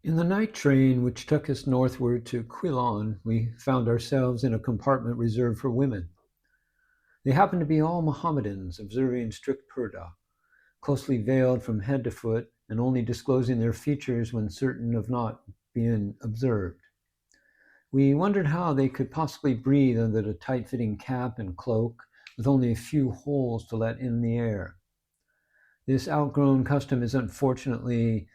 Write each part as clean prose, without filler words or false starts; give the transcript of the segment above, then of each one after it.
In the night train which took us northward to Quilon, we found ourselves in a compartment reserved for women. They happened to be all Mohammedans, observing strict purdah, closely veiled from head to foot, and only disclosing their features when certain of not being observed. We wondered how they could possibly breathe under the tight-fitting cap and cloak, with only a few holes to let in the air. This outgrown custom is unfortunately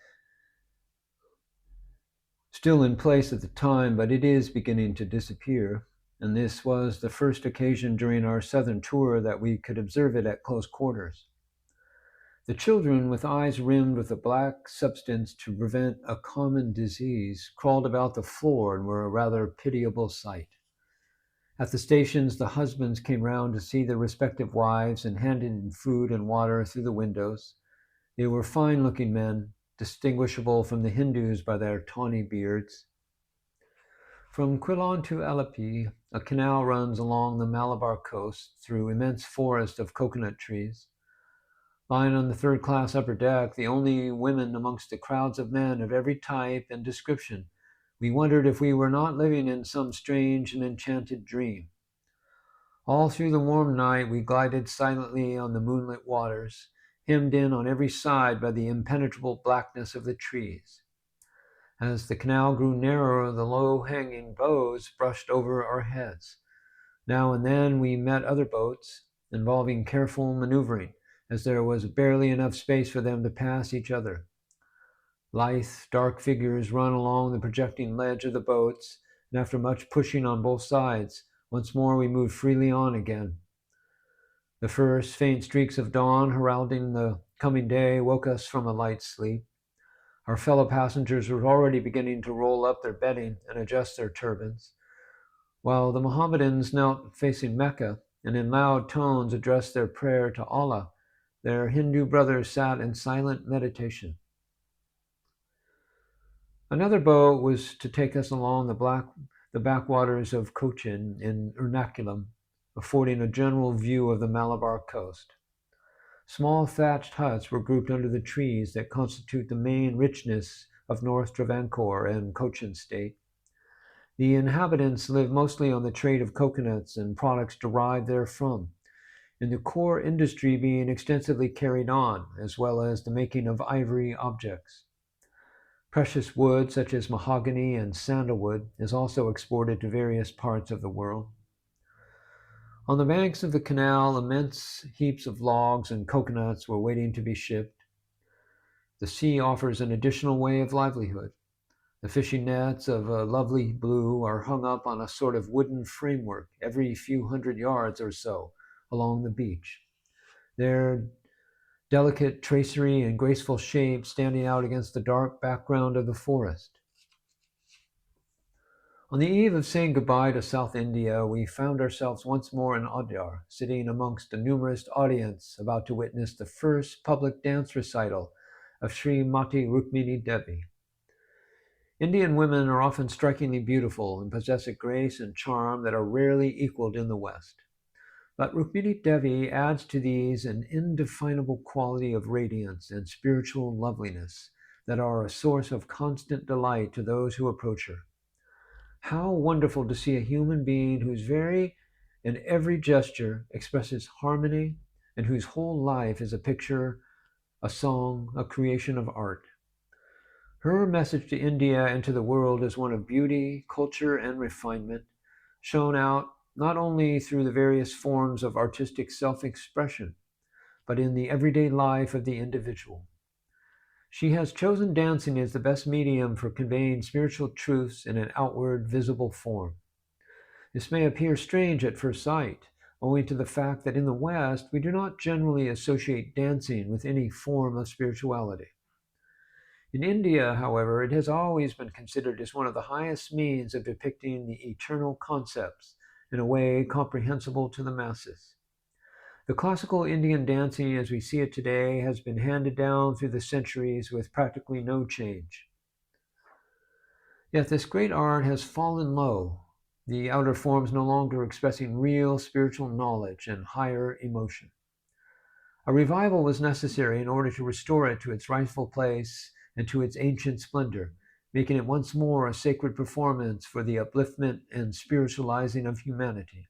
still in place at the time, but it is beginning to disappear, and this was the first occasion during our southern tour that we could observe it at close quarters. The children, with eyes rimmed with a black substance to prevent a common disease, crawled about the floor and were a rather pitiable sight. At the stations, the husbands came round to see their respective wives and handed in food and water through the windows. They were fine-looking men, distinguishable from the Hindus by their tawny beards. From Quilon to Alleppey, a canal runs along the Malabar coast through immense forest of coconut trees. Lying on the third-class upper deck, the only women amongst the crowds of men of every type and description, we wondered if we were not living in some strange and enchanted dream. All through the warm night we glided silently on the moonlit waters, hemmed in on every side by the impenetrable blackness of the trees. As the canal grew narrower, the low-hanging boughs brushed over our heads. Now and then we met other boats, involving careful maneuvering, as there was barely enough space for them to pass each other. Lithe, dark figures run along the projecting ledge of the boats, and after much pushing on both sides, once more we moved freely on again. The first faint streaks of dawn heralding the coming day woke us from a light sleep. Our fellow passengers were already beginning to roll up their bedding and adjust their turbans, while the Mohammedans knelt facing Mecca and in loud tones addressed their prayer to Allah. Their Hindu brothers sat in silent meditation. Another boat was to take us along the backwaters of Cochin in Ernakulam, affording a general view of the Malabar coast. Small thatched huts were grouped under the trees that constitute the main richness of North Travancore and Cochin State. The inhabitants live mostly on the trade of coconuts and products derived therefrom, and the core industry being extensively carried on, as well as the making of ivory objects. Precious wood, such as mahogany and sandalwood, is also exported to various parts of the world. On the banks of the canal, immense heaps of logs and coconuts were waiting to be shipped. The sea offers an additional way of livelihood. The fishing nets of a lovely blue are hung up on a sort of wooden framework every few hundred yards or so along the beach, their delicate tracery and graceful shape standing out against the dark background of the forest. On the eve of saying goodbye to South India, we found ourselves once more in Adyar, sitting amongst a numerous audience about to witness the first public dance recital of Sri Mati Rukmini Devi. Indian women are often strikingly beautiful and possess a grace and charm that are rarely equaled in the West. But Rukmini Devi adds to these an indefinable quality of radiance and spiritual loveliness that are a source of constant delight to those who approach her. How wonderful to see a human being whose very and every gesture expresses harmony and whose whole life is a picture, a song, a creation of art. Her message to India and to the world is one of beauty, culture, and refinement, shown out not only through the various forms of artistic self-expression, but in the everyday life of the individual. She has chosen dancing as the best medium for conveying spiritual truths in an outward, visible form. This may appear strange at first sight, owing to the fact that in the West we do not generally associate dancing with any form of spirituality. In India, however, it has always been considered as one of the highest means of depicting the eternal concepts in a way comprehensible to the masses. The classical Indian dancing as we see it today has been handed down through the centuries with practically no change. Yet this great art has fallen low, the outer forms no longer expressing real spiritual knowledge and higher emotion. A revival was necessary in order to restore it to its rightful place and to its ancient splendor, making it once more a sacred performance for the upliftment and spiritualizing of humanity.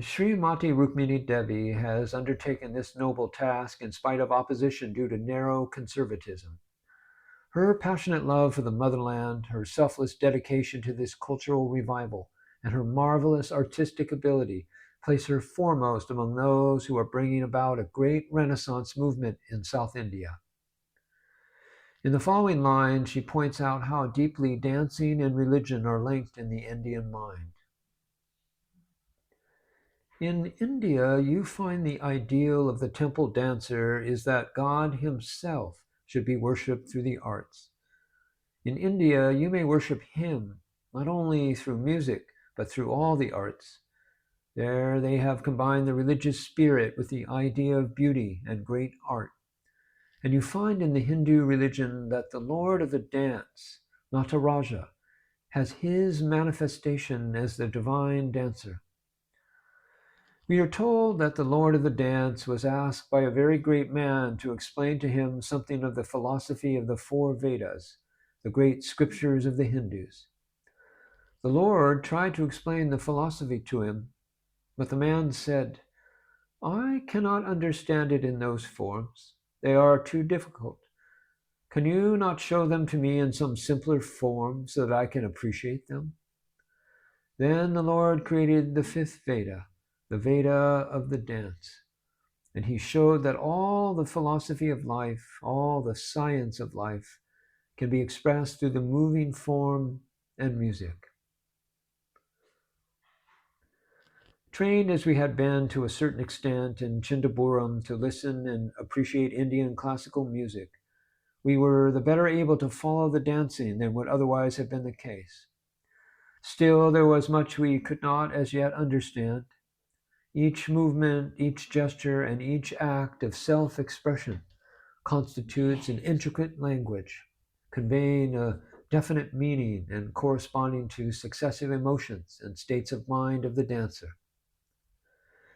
Sri Mati Rukmini Devi has undertaken this noble task in spite of opposition due to narrow conservatism. Her passionate love for the motherland, her selfless dedication to this cultural revival, and her marvelous artistic ability place her foremost among those who are bringing about a great Renaissance movement in South India. In the following line, she points out how deeply dancing and religion are linked in the Indian mind. In India, you find the ideal of the temple dancer is that God himself should be worshipped through the arts. In India, you may worship him not only through music, but through all the arts. There they have combined the religious spirit with the idea of beauty and great art. And you find in the Hindu religion that the Lord of the dance, Nataraja, has his manifestation as the divine dancer. We are told that the Lord of the dance was asked by a very great man to explain to him something of the philosophy of the four Vedas, the great scriptures of the Hindus. The Lord tried to explain the philosophy to him, but the man said, "I cannot understand it in those forms. They are too difficult. Can you not show them to me in some simpler form so that I can appreciate them?" Then the Lord created the fifth Veda, the Veda of the dance. And he showed that all the philosophy of life, all the science of life, can be expressed through the moving form and music. Trained as we had been to a certain extent in Chindaburam to listen and appreciate Indian classical music, we were the better able to follow the dancing than would otherwise have been the case. Still, there was much we could not as yet understand. Each movement, each gesture, and each act of self-expression constitutes an intricate language, conveying a definite meaning and corresponding to successive emotions and states of mind of the dancer.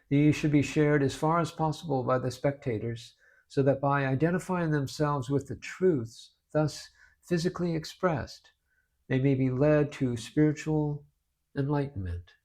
These should be shared as far as possible by the spectators, so that by identifying themselves with the truths thus physically expressed, they may be led to spiritual enlightenment.